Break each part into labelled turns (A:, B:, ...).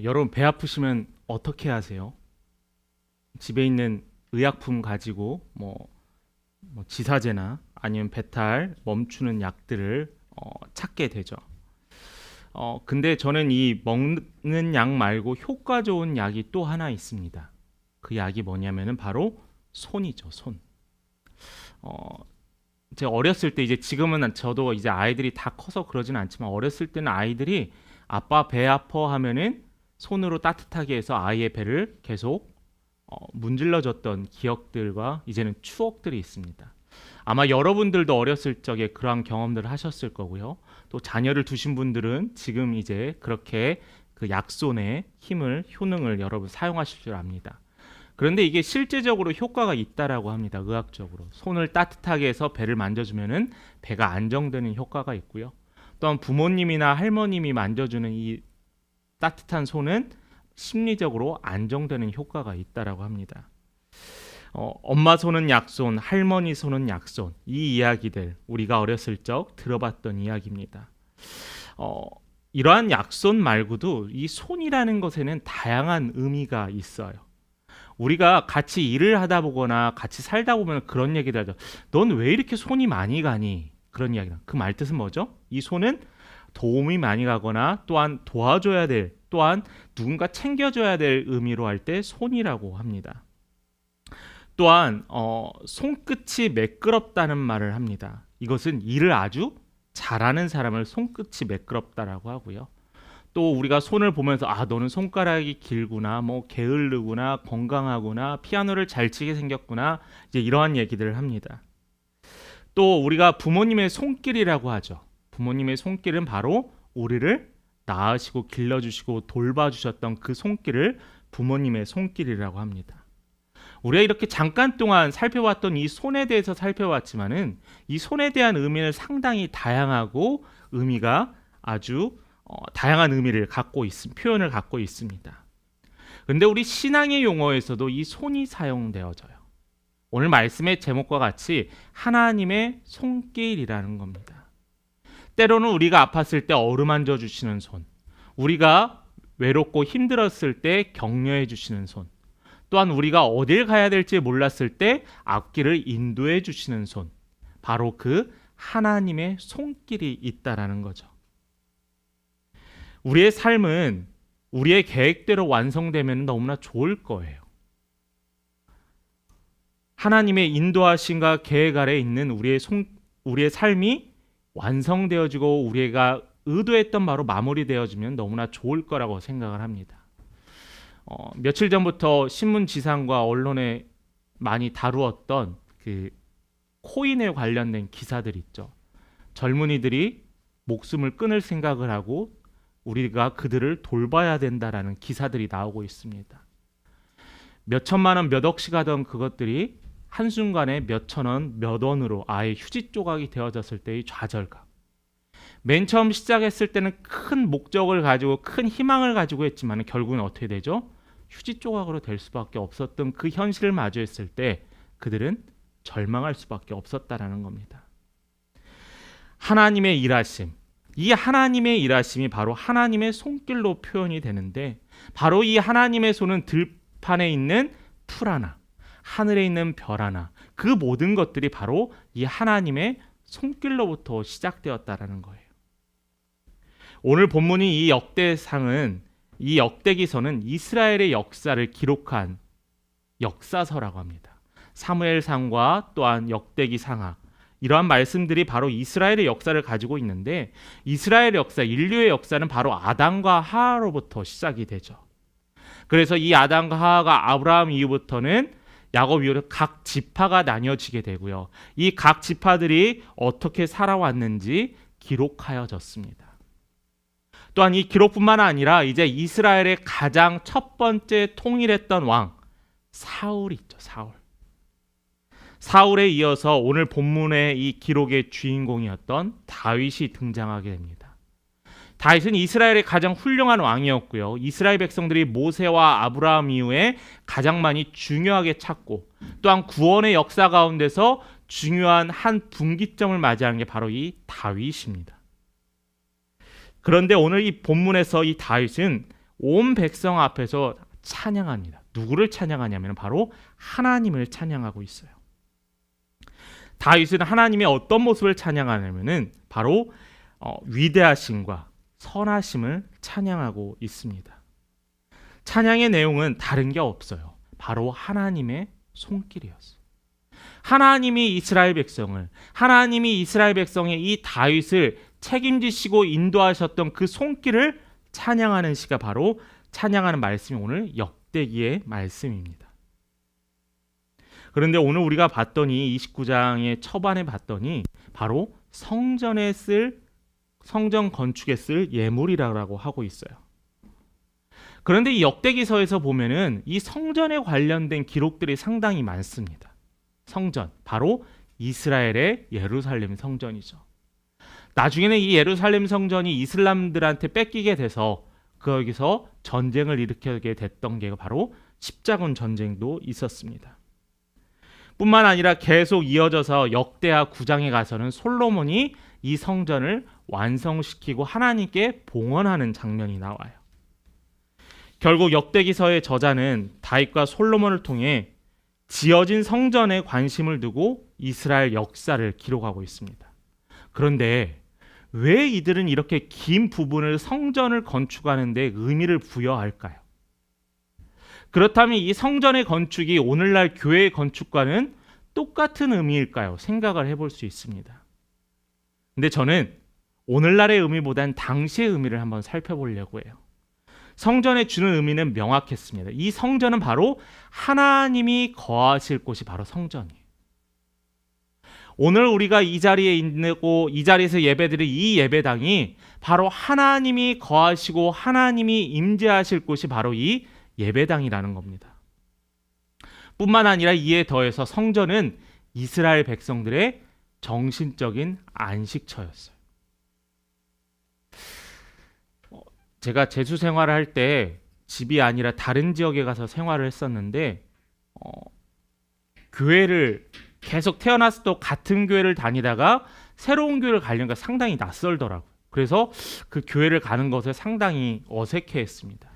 A: 여러분 배 아프시면 어떻게 하세요? 집에 있는 의약품 가지고 뭐 지사제나 아니면 배탈 멈추는 약들을 찾게 되죠. 근데 저는 이 먹는 약 말고 효과 좋은 약이 또 하나 있습니다. 그 약이 뭐냐면은 바로 손이죠, 손. 제가 어렸을 때, 이제 지금은 저도 이제 아이들이 다 커서 그러진 않지만, 어렸을 때는 아이들이 아빠 배 아파 하면은 손으로 따뜻하게 해서 아이의 배를 계속 문질러 줬던 기억들과 이제는 추억들이 있습니다. 아마 여러분들도 어렸을 적에 그러한 경험들을 하셨을 거고요. 또 자녀를 두신 분들은 지금 이제 그렇게 그 약손의 힘을, 효능을 여러분 사용하실 줄 압니다. 그런데 이게 실제적으로 효과가 있다라고 합니다. 의학적으로. 손을 따뜻하게 해서 배를 만져주면은 배가 안정되는 효과가 있고요. 또한 부모님이나 할머님이 만져주는 이 따뜻한 손은 심리적으로 안정되는 효과가 있다라고 합니다. 엄마 손은 약손, 할머니 손은 약손. 이 이야기들 우리가 어렸을 적 들어봤던 이야기입니다. 이러한 약손 말고도 이 손이라는 것에는 다양한 의미가 있어요. 우리가 같이 일을 하다 보거나 같이 살다 보면 그런 얘기들 하죠. 넌 왜 이렇게 손이 많이 가니? 그런 이야기다. 그 말 뜻은 뭐죠? 이 손은 도움이 많이 가거나 또한 도와줘야 될, 또한 누군가 챙겨줘야 될 의미로 할 때 손이라고 합니다. 또한 손끝이 매끄럽다는 말을 합니다. 이것은 일을 아주 잘하는 사람을 손끝이 매끄럽다라고 하고요. 또 우리가 손을 보면서 너는 손가락이 길구나, 뭐 게으르구나, 건강하구나, 피아노를 잘 치게 생겼구나, 이제 이러한 얘기들을 합니다. 또 우리가 부모님의 손길이라고 하죠. 부모님의 손길은 바로 우리를 낳으시고 길러주시고 돌봐주셨던 그 손길을 부모님의 손길이라고 합니다. 우리가 이렇게 잠깐 동안 살펴봤던 이 손에 대해서 살펴봤지만은 이 손에 대한 의미는 상당히 다양하고 의미가 아주 다양한 의미를 갖고 표현을 갖고 있습니다. 그런데 우리 신앙의 용어에서도 이 손이 사용되어져요. 오늘 말씀의 제목과 같이 하나님의 손길이라는 겁니다. 때로는 우리가 아팠을 때 어루만져 주시는 손, 우리가 외롭고 힘들었을 때 격려해 주시는 손, 또한 우리가 어딜 가야 될지 몰랐을 때 앞길을 인도해 주시는 손, 바로 그 하나님의 손길이 있다라는 거죠. 우리의 삶은 우리의 계획대로 완성되면 너무나 좋을 거예요. 하나님의 인도하심과 계획 아래 있는 우리의 삶이 완성되어지고 우리가 의도했던 바로 마무리되어지면 너무나 좋을 거라고 생각을 합니다. 며칠 전부터 신문 지상과 언론에 많이 다루었던 그 코인에 관련된 기사들 있죠. 젊은이들이 목숨을 끊을 생각을 하고 우리가 그들을 돌봐야 된다라는 기사들이 나오고 있습니다. 몇 천만 원, 몇 억씩 하던 그것들이 한순간에 몇 천 원, 몇 원으로 아예 휴지 조각이 되어졌을 때의 좌절감. 맨 처음 시작했을 때는 큰 목적을 가지고 큰 희망을 가지고 했지만 결국은 어떻게 되죠? 휴지 조각으로 될 수밖에 없었던 그 현실을 마주했을 때 그들은 절망할 수밖에 없었다라는 겁니다. 하나님의 일하심, 이 하나님의 일하심이 바로 하나님의 손길로 표현이 되는데, 바로 이 하나님의 손은 들판에 있는 풀 하나, 하늘에 있는 별 하나, 그 모든 것들이 바로 이 하나님의 손길로부터 시작되었다라는 거예요. 오늘 본문이 이 역대기서는 이스라엘의 역사를 기록한 역사서라고 합니다. 사무엘상과 또한 역대기상하, 이러한 말씀들이 바로 이스라엘의 역사를 가지고 있는데, 이스라엘의 역사, 인류의 역사는 바로 아담과 하하로부터 시작이 되죠. 그래서 이 아담과 하하가 아브라함 이후부터는 야곱 이후로 각 지파가 나뉘어지게 되고요. 이 각 지파들이 어떻게 살아왔는지 기록하여졌습니다. 또한 이 기록뿐만 아니라 이제 이스라엘의 가장 첫 번째 통일했던 왕 사울이 있죠. 사울에 이어서 오늘 본문의 이 기록의 주인공이었던 다윗이 등장하게 됩니다. 다윗은 이스라엘의 가장 훌륭한 왕이었고요. 이스라엘 백성들이 모세와 아브라함 이후에 가장 많이 중요하게 찾고, 또한 구원의 역사 가운데서 중요한 한 분기점을 맞이한 게 바로 이 다윗입니다. 그런데 오늘 이 본문에서 이 다윗은 온 백성 앞에서 찬양합니다. 누구를 찬양하냐면 바로 하나님을 찬양하고 있어요. 다윗은 하나님의 어떤 모습을 찬양하냐면은 바로 위대하심과 선하심을 찬양하고 있습니다. 찬양의 내용은 다른 게 없어요. 바로 하나님의 손길이었어요. 하나님이 이스라엘 백성의 이 다윗을 책임지시고 인도하셨던 그 손길을 찬양하는 시가 바로 찬양하는 말씀이 오늘 역대기의 말씀입니다. 그런데 오늘 우리가 봤더니 29장의 초반에 봤더니 바로 성전 건축에 쓸 예물이라고 하고 있어요. 그런데 이 역대기서에서 보면은 이 성전에 관련된 기록들이 상당히 많습니다. 성전, 바로 이스라엘의 예루살렘 성전이죠. 나중에는 이 예루살렘 성전이 이슬람들한테 뺏기게 돼서 거기서 전쟁을 일으키게 됐던 게 바로 십자군 전쟁도 있었습니다. 뿐만 아니라 계속 이어져서 역대하 9장에 가서는 솔로몬이 이 성전을 완성시키고 하나님께 봉헌하는 장면이 나와요. 결국 역대기서의 저자는 다윗과 솔로몬을 통해 지어진 성전에 관심을 두고 이스라엘 역사를 기록하고 있습니다. 그런데 왜 이들은 이렇게 긴 부분을 성전을 건축하는 데 의미를 부여할까요? 그렇다면 이 성전의 건축이 오늘날 교회의 건축과는 똑같은 의미일까요? 생각을 해볼 수 있습니다. 근데 저는 오늘날의 의미보단 당시의 의미를 한번 살펴보려고 해요. 성전에 주는 의미는 명확했습니다. 이 성전은 바로 하나님이 거하실 곳이 바로 성전이에요. 오늘 우리가 이 자리에 있고 이 자리에서 예배드릴 이 예배당이 바로 하나님이 거하시고 하나님이 임재하실 곳이 바로 이 예배당이라는 겁니다. 뿐만 아니라 이에 더해서 성전은 이스라엘 백성들의 정신적인 안식처였어요. 제가 재수 생활을 할 때 집이 아니라 다른 지역에 가서 생활을 했었는데 교회를 계속 태어나서 또 같은 교회를 다니다가 새로운 교회를 가려니까 상당히 낯설더라고요. 그래서 그 교회를 가는 것에 상당히 어색해했습니다.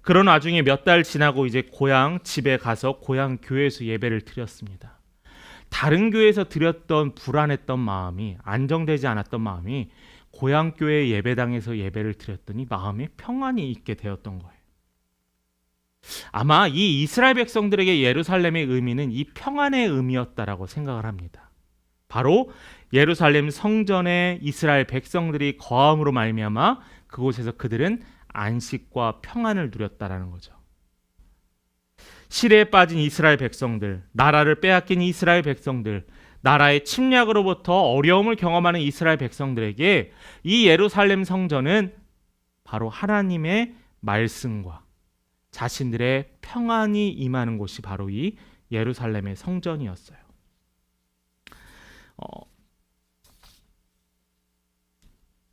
A: 그런 와중에 몇 달 지나고 이제 고향 집에 가서 고향 교회에서 예배를 드렸습니다. 다른 교회에서 드렸던 불안했던 마음이, 안정되지 않았던 마음이 고향 교회 예배당에서 예배를 드렸더니 마음에 평안이 있게 되었던 거예요. 아마 이 이스라엘 백성들에게 예루살렘의 의미는 이 평안의 의미였다라고 생각을 합니다. 바로 예루살렘 성전에 이스라엘 백성들이 거함으로 말미암아 그곳에서 그들은 안식과 평안을 누렸다라는 거죠. 시대에 빠진 이스라엘 백성들, 나라를 빼앗긴 이스라엘 백성들, 나라의 침략으로부터 어려움을 경험하는 이스라엘 백성들에게 이 예루살렘 성전은 바로 하나님의 말씀과 자신들의 평안이 임하는 곳이 바로 이 예루살렘의 성전이었어요.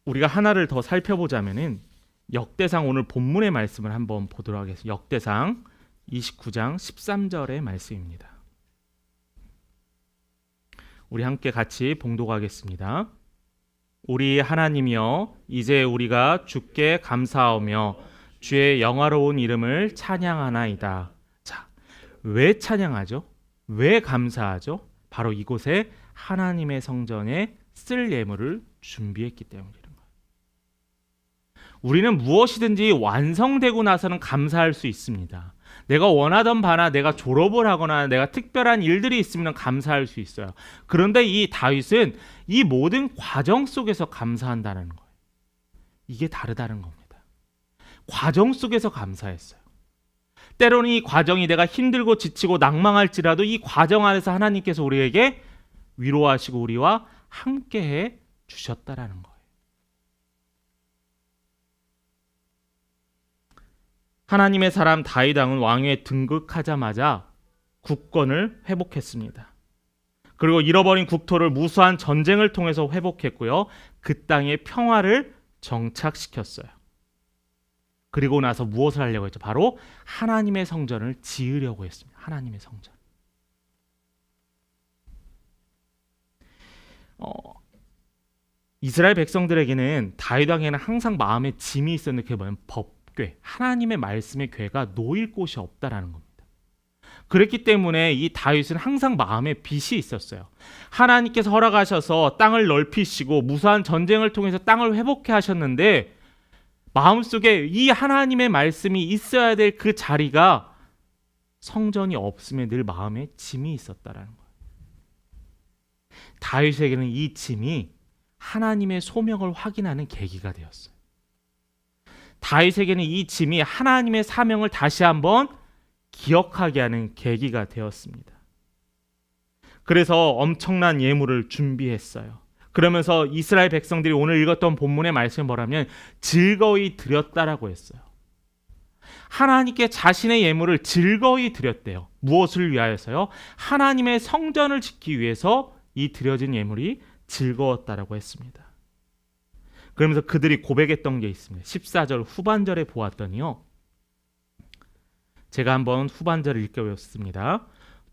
A: 우리가 하나를 더 살펴보자면은 역대상 오늘 본문의 말씀을 한번 보도록 하겠습니다. 역대상 29장 13절의 말씀입니다. 우리 함께 같이 봉독하겠습니다. 우리 하나님이여, 이제 우리가 주께 감사하며 주의 영화로운 이름을 찬양하나이다. 자, 왜 찬양하죠? 왜 감사하죠? 바로 이곳에 하나님의 성전에 쓸 예물을 준비했기 때문이라는 거예요. 우리는 무엇이든지 완성되고 나서는 감사할 수 있습니다. 내가 원하던 바나 내가 졸업을 하거나 내가 특별한 일들이 있으면 감사할 수 있어요. 그런데 이 다윗은 이 모든 과정 속에서 감사한다는 거예요. 이게 다르다는 겁니다. 과정 속에서 감사했어요. 때로는 이 과정이 내가 힘들고 지치고 낭망할지라도 이 과정 안에서 하나님께서 우리에게 위로하시고 우리와 함께해 주셨다라는 거예요. 하나님의 사람 다윗 왕은 왕위에 등극하자마자 국권을 회복했습니다. 그리고 잃어버린 국토를 무수한 전쟁을 통해서 회복했고요. 그 땅에 평화를 정착시켰어요. 그리고 나서 무엇을 하려고 했죠? 바로 하나님의 성전을 지으려고 했습니다. 하나님의 성전. 이스라엘 백성들에게는 다윗 왕에는 항상 마음에 짐이 있었는데 그게 뭐냐면 법, 잣궤, 하나님의 말씀의 궤가 놓일 곳이 없다라는 겁니다. 그랬기 때문에 이 다윗은 항상 마음에 빚이 있었어요. 하나님께서 허락하셔서 땅을 넓히시고 무수한 전쟁을 통해서 땅을 회복해 하셨는데 마음속에 이 하나님의 말씀이 있어야 될 그 자리가 성전이 없음에 늘 마음에 짐이 있었다라는 거예요. 다윗에게는 이 짐이 하나님의 소명을 확인하는 계기가 되었어요. 다윗에게는 이 짐이 하나님의 사명을 다시 한번 기억하게 하는 계기가 되었습니다. 그래서 엄청난 예물을 준비했어요. 그러면서 이스라엘 백성들이 오늘 읽었던 본문의 말씀이 뭐라면 즐거이 드렸다라고 했어요. 하나님께 자신의 예물을 즐거이 드렸대요. 무엇을 위하여서요? 하나님의 성전을 짓기 위해서 이 드려진 예물이 즐거웠다라고 했습니다. 그러면서 그들이 고백했던 게 있습니다. 14절 후반절에 보았더니요. 제가 한번 후반절을 읽어보겠습니다.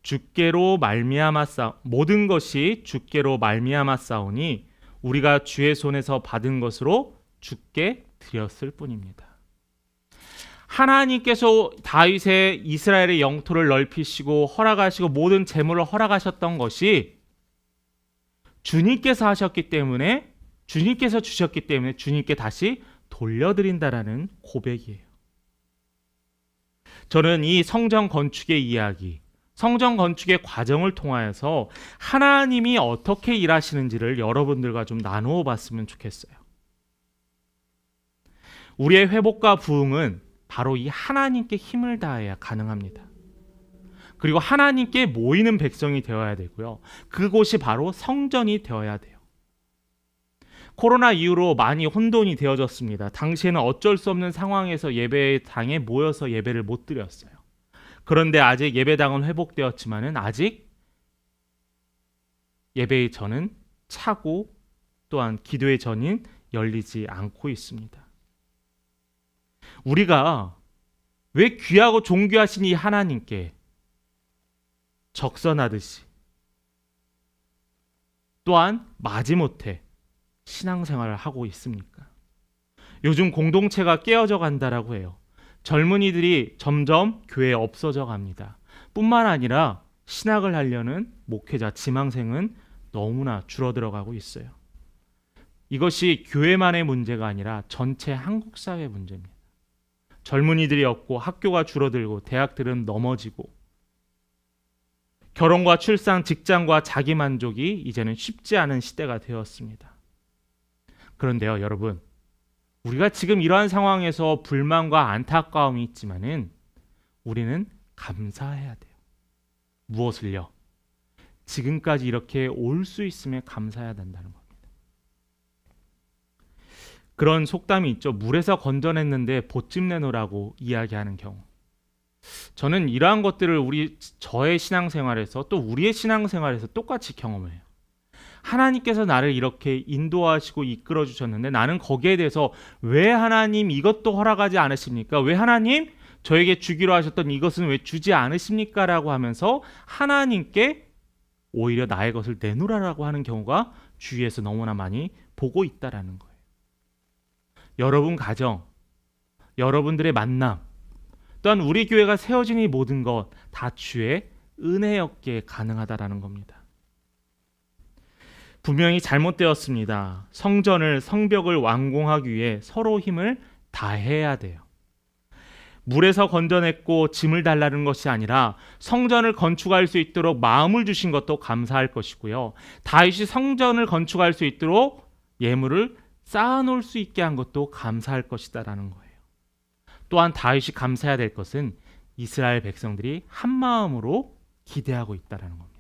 A: 주께로 말미암아 모든 것이 주께로 말미암아 싸우니 우리가 주의 손에서 받은 것으로 주께 드렸을 뿐입니다. 하나님께서 다윗의 이스라엘의 영토를 넓히시고 허락하시고 모든 재물을 허락하셨던 것이 주님께서 하셨기 때문에 주님께서 주셨기 때문에 주님께 다시 돌려드린다라는 고백이에요. 저는 이 성전 건축의 이야기, 성전 건축의 과정을 통하여서 하나님이 어떻게 일하시는지를 여러분들과 좀 나누어 봤으면 좋겠어요. 우리의 회복과 부흥은 바로 이 하나님께 힘을 다해야 가능합니다. 그리고 하나님께 모이는 백성이 되어야 되고요. 그곳이 바로 성전이 되어야 돼요. 코로나 이후로 많이 혼돈이 되어졌습니다. 당시에는 어쩔 수 없는 상황에서 예배당에 모여서 예배를 못 드렸어요. 그런데 아직 예배당은 회복되었지만은 아직 예배의 전은 차고 또한 기도의 전인 열리지 않고 있습니다. 우리가 왜 귀하고 존귀하신 이 하나님께 적선하듯이 또한 마지못해 신앙생활을 하고 있습니까? 요즘 공동체가 깨어져 간다라고 해요. 젊은이들이 점점 교회에 없어져 갑니다. 뿐만 아니라 신학을 하려는 목회자, 지망생은 너무나 줄어들어가고 있어요. 이것이 교회만의 문제가 아니라 전체 한국 사회의 문제입니다. 젊은이들이 없고 학교가 줄어들고 대학들은 넘어지고 결혼과 출산, 직장과 자기 만족이 이제는 쉽지 않은 시대가 되었습니다. 그런데요, 여러분, 우리가 지금 이러한 상황에서 불만과 안타까움이 있지만은 우리는 감사해야 돼요. 무엇을요? 지금까지 이렇게 올 수 있음에 감사해야 된다는 겁니다. 그런 속담이 있죠. 물에서 건져냈는데 보찜 내놓으라고 이야기하는 경우. 저는 이러한 것들을 저의 신앙생활에서 또 우리의 신앙생활에서 똑같이 경험을 해요. 하나님께서 나를 이렇게 인도하시고 이끌어 주셨는데 나는 거기에 대해서 왜 하나님 이것도 허락하지 않으십니까? 왜 하나님 저에게 주기로 하셨던 이것은 왜 주지 않으십니까? 라고 하면서 하나님께 오히려 나의 것을 내놓으라고 하는 경우가 주위에서 너무나 많이 보고 있다라는 거예요. 여러분 가정, 여러분들의 만남, 또한 우리 교회가 세워진 이 모든 것 다 주의 은혜였기에 가능하다라는 겁니다. 분명히 잘못되었습니다. 성벽을 완공하기 위해 서로 힘을 다해야 돼요. 물에서 건져냈고 짐을 달라는 것이 아니라 성전을 건축할 수 있도록 마음을 주신 것도 감사할 것이고요. 다윗이 성전을 건축할 수 있도록 예물을 쌓아놓을 수 있게 한 것도 감사할 것이다라는 거예요. 또한 다윗이 감사해야 될 것은 이스라엘 백성들이 한 마음으로 기대하고 있다라는 겁니다.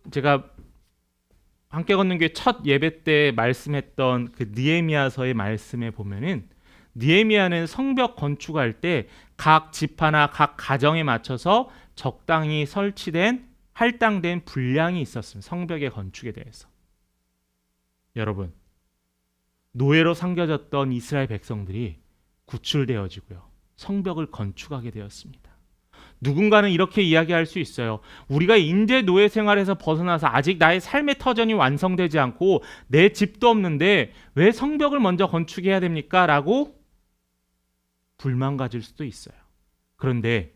A: 제가 함께 걷는 교회 첫 예배 때 말씀했던 그 느헤미야서의 말씀에 보면은 느헤미야는 성벽 건축할 때 각 지파나 각 가정에 맞춰서 적당히 설치된 할당된 분량이 있었습니다. 성벽의 건축에 대해서. 여러분, 노예로 삼겨졌던 이스라엘 백성들이 구출되어지고요. 성벽을 건축하게 되었습니다. 누군가는 이렇게 이야기할 수 있어요. 우리가 인재 노예 생활에서 벗어나서 아직 나의 삶의 터전이 완성되지 않고 내 집도 없는데 왜 성벽을 먼저 건축해야 됩니까? 라고 불만 가질 수도 있어요. 그런데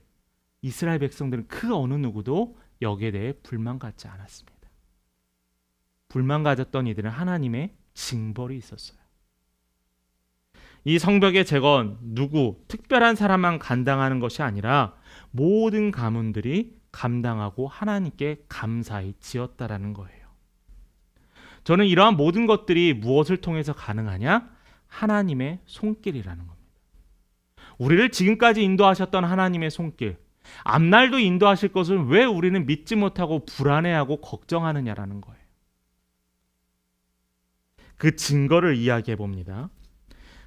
A: 이스라엘 백성들은 그 어느 누구도 여기에 대해 불만 갖지 않았습니다. 불만 가졌던 이들은 하나님의 징벌이 있었어요. 이 성벽의 재건 누구 특별한 사람만 감당하는 것이 아니라 모든 가문들이 감당하고 하나님께 감사히 지었다라는 거예요. 저는 이러한 모든 것들이 무엇을 통해서 가능하냐? 하나님의 손길이라는 겁니다. 우리를 지금까지 인도하셨던 하나님의 손길, 앞날도 인도하실 것을 왜 우리는 믿지 못하고 불안해하고 걱정하느냐라는 거예요. 그 증거를 이야기해 봅니다.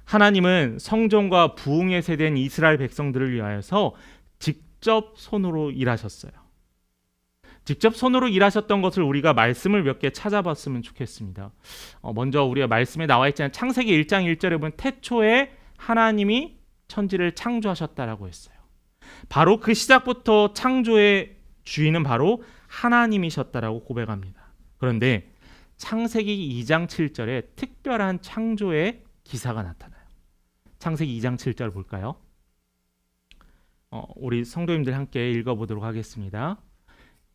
A: 하나님은 성전과 부흥의 세대인 이스라엘 백성들을 위하여서 직접 손으로 일하셨어요. 직접 손으로 일하셨던 것을 우리가 말씀을 몇 개 찾아봤으면 좋겠습니다. 먼저 우리가 말씀에 나와 있잖아요. 창세기 1장 1절에 보면 태초에 하나님이 천지를 창조하셨다라고 했어요. 바로 그 시작부터 창조의 주인은 바로 하나님이셨다라고 고백합니다. 그런데 창세기 2장 7절에 특별한 창조의 기사가 나타나요. 창세기 2장 7절 볼까요? 우리 성도님들 함께 읽어보도록 하겠습니다.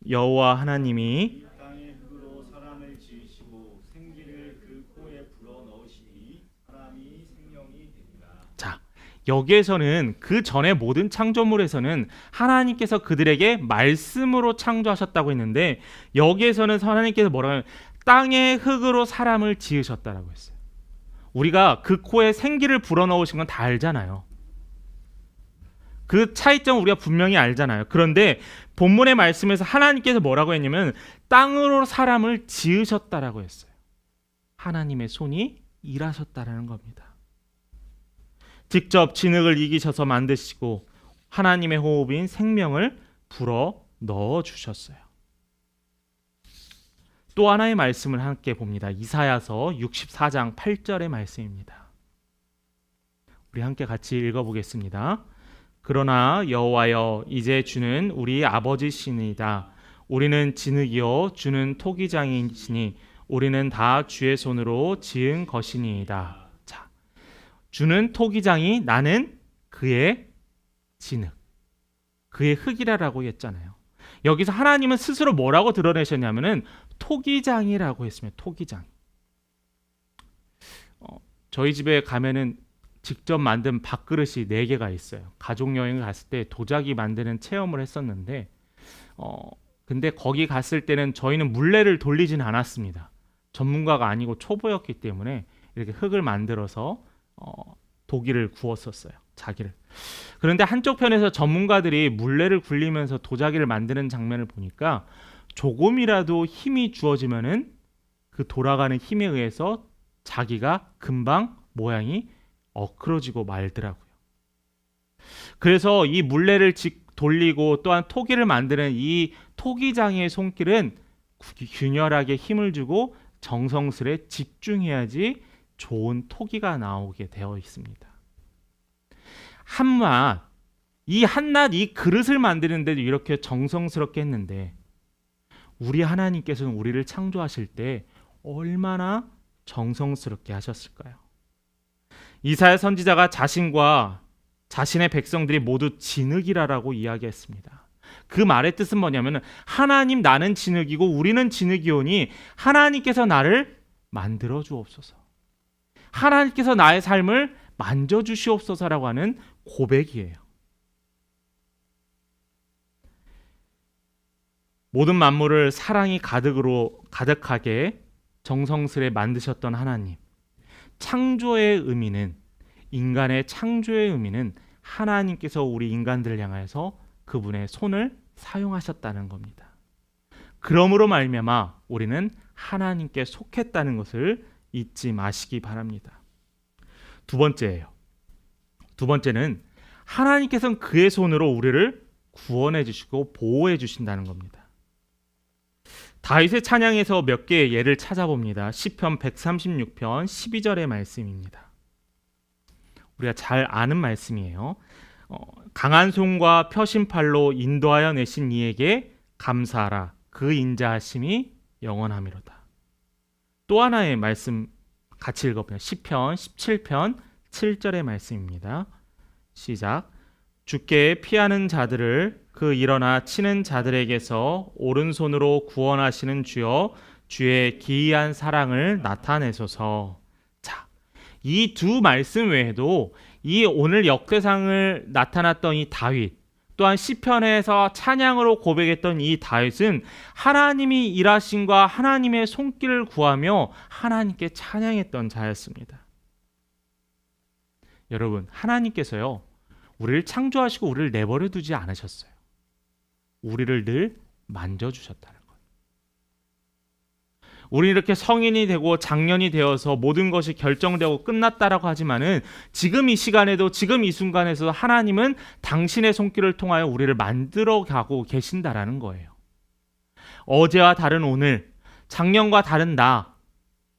A: 여호와 하나님이
B: 땅의 흙으로 사람을 지으시고 생기를 그 코에 불어 넣으시니 사람이 생명이 되니라.
A: 자, 여기에서는 그 전에 모든 창조물에서는 하나님께서 그들에게 말씀으로 창조하셨다고 했는데 여기에서는 하나님께서 뭐라고 하면 땅의 흙으로 사람을 지으셨다라고 했어요. 우리가 그 코에 생기를 불어넣으신 건 다 알잖아요. 그 차이점 우리가 분명히 알잖아요. 그런데 본문의 말씀에서 하나님께서 뭐라고 했냐면 땅으로 사람을 지으셨다라고 했어요. 하나님의 손이 일하셨다라는 겁니다. 직접 진흙을 이기셔서 만드시고 하나님의 호흡인 생명을 불어 넣어 주셨어요. 또 하나의 말씀을 함께 봅니다. 이사야서 64장 8절의 말씀입니다. 우리 함께 같이 읽어보겠습니다. 그러나 여호와여 이제 주는 우리 아버지시니이다. 우리는 진흙이요 주는 토기장이시니 우리는 다 주의 손으로 지은 것이니이다. 자, 주는 토기장이 나는 그의 진흙, 그의 흙이라고 했잖아요. 여기서 하나님은 스스로 뭐라고 드러내셨냐면은 토기장이라고 했습니다. 토기장. 저희 집에 가면은 직접 만든 밥그릇이 4개가 있어요. 가족 여행을 갔을 때 도자기 만드는 체험을 했었는데 근데 거기 갔을 때는 저희는 물레를 돌리진 않았습니다. 전문가가 아니고 초보였기 때문에 이렇게 흙을 만들어서 도기를 구웠었어요. 자기를. 그런데 한쪽 편에서 전문가들이 물레를 굴리면서 도자기를 만드는 장면을 보니까 조금이라도 힘이 주어지면은 그 돌아가는 힘에 의해서 자기가 금방 모양이 엉클어지고 말더라고요. 그래서 이 물레를 돌리고 또한 토기를 만드는 이 토기장의 손길은 균열하게 힘을 주고 정성스레 집중해야지 좋은 토기가 나오게 되어 있습니다. 한낱 이 그릇을 만드는데도 이렇게 정성스럽게 했는데 우리 하나님께서는 우리를 창조하실 때 얼마나 정성스럽게 하셨을까요? 이사야 선지자가 자신과 자신의 백성들이 모두 진흙이라고 이야기했습니다. 그 말의 뜻은 뭐냐면 하나님 나는 진흙이고 우리는 진흙이오니 하나님께서 나를 만들어 주옵소서. 하나님께서 나의 삶을 만져 주시옵소서라고 하는 고백이에요. 모든 만물을 사랑이 가득하게 정성스레 만드셨던 하나님. 창조의 의미는 인간의 창조의 의미는 하나님께서 우리 인간들을 향해서 그분의 손을 사용하셨다는 겁니다. 그러므로 말미암아 우리는 하나님께 속했다는 것을 잊지 마시기 바랍니다. 두 번째는 하나님께서는 그의 손으로 우리를 구원해 주시고 보호해 주신다는 겁니다. 다윗의 찬양에서 몇 개의 예를 찾아봅니다. 시편 136편 12절의 말씀입니다. 우리가 잘 아는 말씀이에요. 강한 손과 펴신 팔로 인도하여 내신 이에게 감사하라. 그 인자하심이 영원하미로다. 또 하나의 말씀 같이 읽어보면 시편 17편 7절의 말씀입니다. 시작. 주께 피하는 자들을 그 일어나 치는 자들에게서 오른손으로 구원하시는 주여, 주의 기이한 사랑을 나타내소서. 자, 이 두 말씀 외에도 이 오늘 역대상을 나타났던 이 다윗, 또한 시편에서 찬양으로 고백했던 이 다윗은 하나님이 일하심과 하나님의 손길을 구하며 하나님께 찬양했던 자였습니다. 여러분, 하나님께서요, 우리를 창조하시고 우리를 내버려 두지 않으셨어요. 우리를 늘 만져주셨다는 거예요. 우리 이렇게 성인이 되고 장년이 되어서 모든 것이 결정되고 끝났다라고 하지만은 지금 이 시간에도, 지금 이 순간에서도 하나님은 당신의 손길을 통하여 우리를 만들어 가고 계신다라는 거예요. 어제와 다른 오늘, 작년과 다른 나,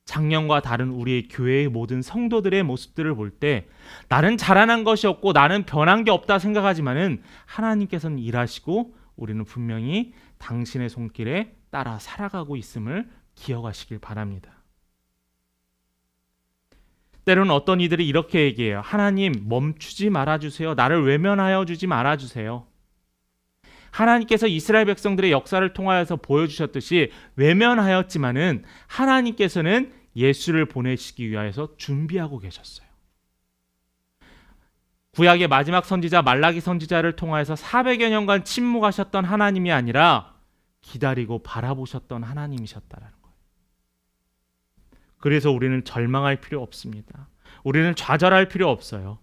A: 작년과 다른 우리의 교회의 모든 성도들의 모습들을 볼 때 나는 자라난 것이 없고 나는 변한 게 없다 생각하지만은 하나님께서는 일하시고 우리는 분명히 당신의 손길에 따라 살아가고 있음을 기억하시길 바랍니다. 때로는 어떤 이들이 이렇게 얘기해요. 하나님, 멈추지 말아주세요. 나를 외면하여 주지 말아주세요. 하나님께서 이스라엘 백성들의 역사를 통하여서 보여주셨듯이 외면하였지만은 하나님께서는 예수를 보내시기 위하여서 준비하고 계셨어요. 구약의 마지막 선지자 말라기 선지자를 통하여서 400여 년간 침묵하셨던 하나님이 아니라 기다리고 바라보셨던 하나님이셨다라는 거예요. 그래서 우리는 절망할 필요 없습니다. 우리는 좌절할 필요 없어요.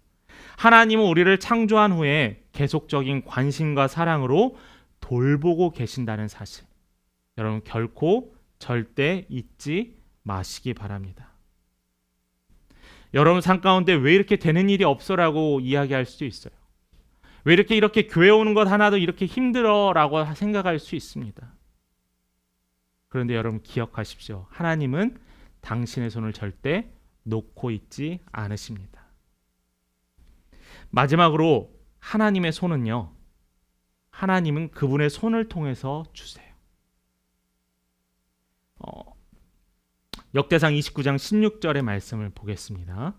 A: 하나님은 우리를 창조한 후에 계속적인 관심과 사랑으로 돌보고 계신다는 사실, 여러분 결코 절대 잊지 마시기 바랍니다. 여러분 삶 가운데 왜 이렇게 되는 일이 없어라고 이야기할 수도 있어요. 왜 이렇게 교회 오는 것 하나도 이렇게 힘들어라고 생각할 수 있습니다. 그런데 여러분 기억하십시오. 하나님은 당신의 손을 절대 놓고 있지 않으십니다. 마지막으로 하나님의 손은요, 하나님은 그분의 손을 통해서 주세요. 역대상 29장 16절의 말씀을 보겠습니다.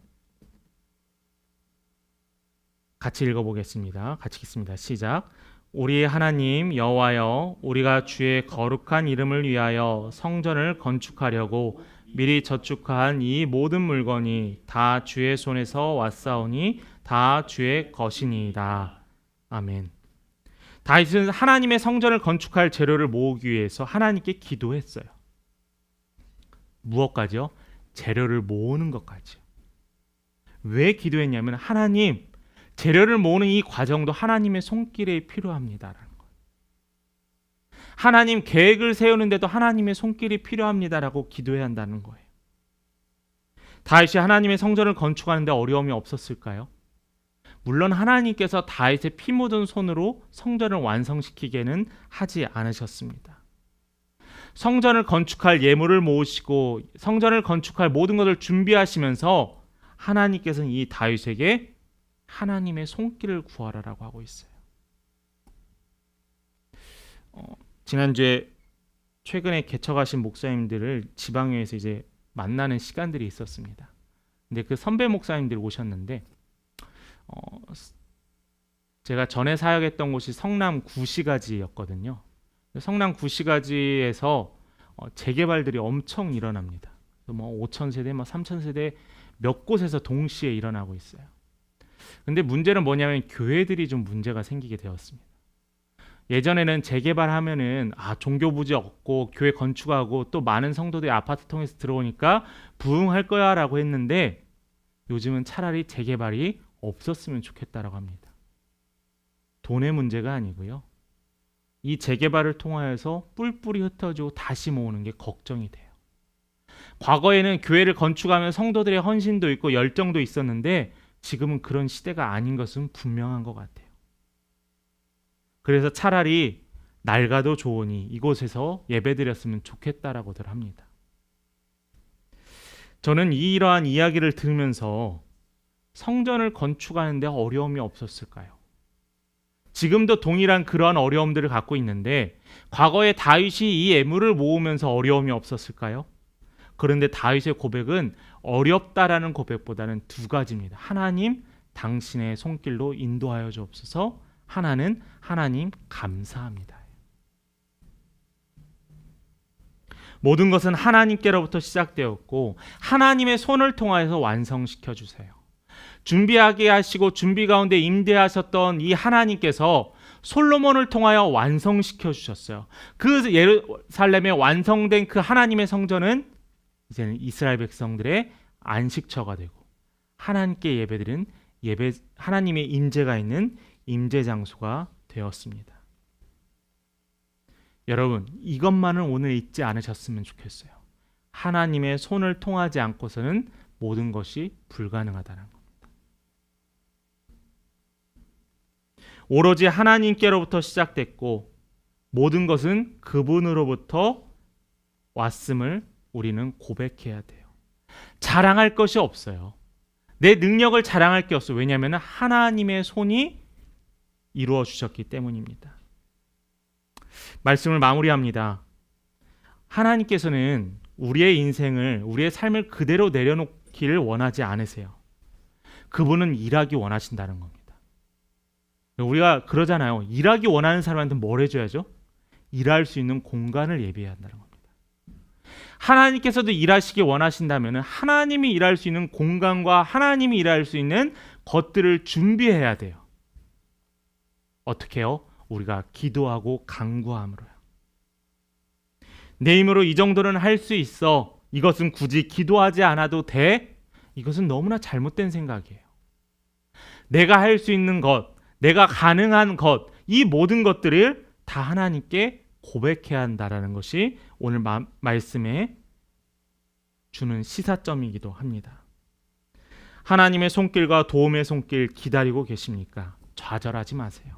A: 같이 읽어보겠습니다. 같이 읽습니다. 시작. 우리 하나님 여호와여, 우리가 주의 거룩한 이름을 위하여 성전을 건축하려고 미리 저축한 이 모든 물건이 다 주의 손에서 왔사오니 다 주의 것이니이다. 아멘. 다윗은 하나님의 성전을 건축할 재료를 모으기 위해서 하나님께 기도했어요. 무엇까지요? 재료를 모으는 것까지요. 왜 기도했냐면 하나님, 재료를 모으는 이 과정도 하나님의 손길이 필요합니다라는 거예요. 하나님 계획을 세우는데도 하나님의 손길이 필요합니다라고 기도해야 한다는 거예요. 다윗이 하나님의 성전을 건축하는데 어려움이 없었을까요? 물론 하나님께서 다윗의 피 묻은 손으로 성전을 완성시키게는 하지 않으셨습니다. 성전을 건축할 예물을 모으시고 성전을 건축할 모든 것을 준비하시면서 하나님께서는 이 다윗에게 하나님의 손길을 구하라라고 하고 있어요. 지난주에 최근에 개척하신 목사님들을 지방교회에서 이제 만나는 시간들이 있었습니다. 근데 그 선배 목사님들이 오셨는데 제가 전에 사역했던 곳이 성남 구시가지였거든요. 성남 구시가지에서 재개발들이 엄청 일어납니다. 뭐 5,000세대, 뭐 3,000세대 몇 곳에서 동시에 일어나고 있어요. 근데 문제는 뭐냐면 교회들이 좀 문제가 생기게 되었습니다. 예전에는 재개발하면은 종교부지 없고 교회 건축하고 또 많은 성도들이 아파트 통해서 들어오니까 부흥할 거야라고 했는데 요즘은 차라리 재개발이 없었으면 좋겠다라고 합니다. 돈의 문제가 아니고요. 이 재개발을 통하여서 뿔뿔이 흩어지고 다시 모으는 게 걱정이 돼요. 과거에는 교회를 건축하면 성도들의 헌신도 있고 열정도 있었는데 지금은 그런 시대가 아닌 것은 분명한 것 같아요. 그래서 차라리 낡아도 좋으니 이곳에서 예배드렸으면 좋겠다라고들 합니다. 저는 이러한 이야기를 들으면서 성전을 건축하는데 어려움이 없었을까요? 지금도 동일한 그러한 어려움들을 갖고 있는데 과거에 다윗이 이 예물을 모으면서 어려움이 없었을까요? 그런데 다윗의 고백은 어렵다라는 고백보다는 두 가지입니다. 하나님, 당신의 손길로 인도하여 주옵소서. 하나는 하나님 감사합니다. 모든 것은 하나님께로부터 시작되었고 하나님의 손을 통하여서 완성시켜 주세요. 준비하게 하시고 준비 가운데 임대하셨던 이 하나님께서 솔로몬을 통하여 완성시켜 주셨어요. 그 예루살렘에 완성된 그 하나님의 성전은 이제는 이스라엘 백성들의 안식처가 되고 하나님께 예배드린 하나님의 임재가 있는 임재 장소가 되었습니다. 여러분, 이것만은 오늘 잊지 않으셨으면 좋겠어요. 하나님의 손을 통하지 않고서는 모든 것이 불가능하다는 겁니다. 오로지 하나님께로부터 시작됐고 모든 것은 그분으로부터 왔음을 우리는 고백해야 돼요. 자랑할 것이 없어요. 내 능력을 자랑할 게 없어요. 왜냐하면 하나님의 손이 이루어 주셨기 때문입니다. 말씀을 마무리합니다. 하나님께서는 우리의 인생을, 우리의 삶을 그대로 내려놓기를 원하지 않으세요. 그분은 일하기 원하신다는 겁니다. 우리가 그러잖아요. 일하기 원하는 사람한테 뭘 해줘야죠? 일할 수 있는 공간을 예비해야 한다는 겁니다. 하나님께서도 일하시기 원하신다면 하나님이 일할 수 있는 공간과 하나님이 일할 수 있는 것들을 준비해야 돼요. 어떻게 해요? 우리가 기도하고 간구함으로요. 내 힘으로 이 정도는 할 수 있어. 이것은 굳이 기도하지 않아도 돼. 이것은 너무나 잘못된 생각이에요. 내가 할 수 있는 것, 내가 가능한 것, 이 모든 것들을 다 하나님께 고백해야 한다라는 것이 오늘 말씀에 주는 시사점이기도 합니다. 하나님의 손길과 도움의 손길 기다리고 계십니까? 좌절하지 마세요.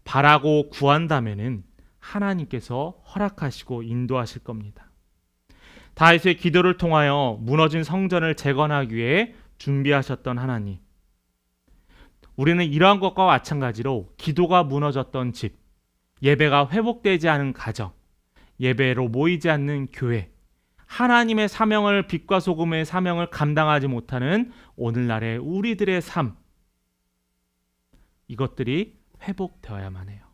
A: 바라고 구한다면은 하나님께서 허락하시고 인도하실 겁니다. 다윗의 기도를 통하여 무너진 성전을 재건하기 위해 준비하셨던 하나님. 우리는 이러한 것과 마찬가지로 기도가 무너졌던 집, 예배가 회복되지 않은 가정, 예배로 모이지 않는 교회, 하나님의 사명을, 빛과 소금의 사명을 감당하지 못하는 오늘날의 우리들의 삶, 이것들이 회복되어야만 해요.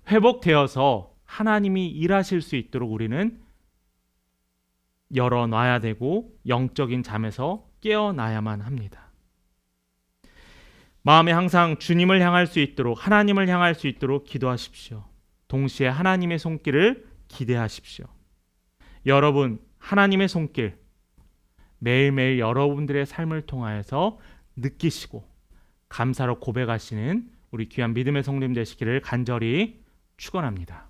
A: 회복되어서 하나님이 일하실 수 있도록 우리는 열어놔야 되고 영적인 잠에서 깨어나야만 합니다. 마음에 항상 주님을 향할 수 있도록, 하나님을 향할 수 있도록 기도하십시오. 동시에 하나님의 손길을 기대하십시오. 여러분, 하나님의 손길 매일매일 여러분들의 삶을 통하여서 느끼시고 감사로 고백하시는 우리 귀한 믿음의 성도님 되시기를 간절히 축원합니다.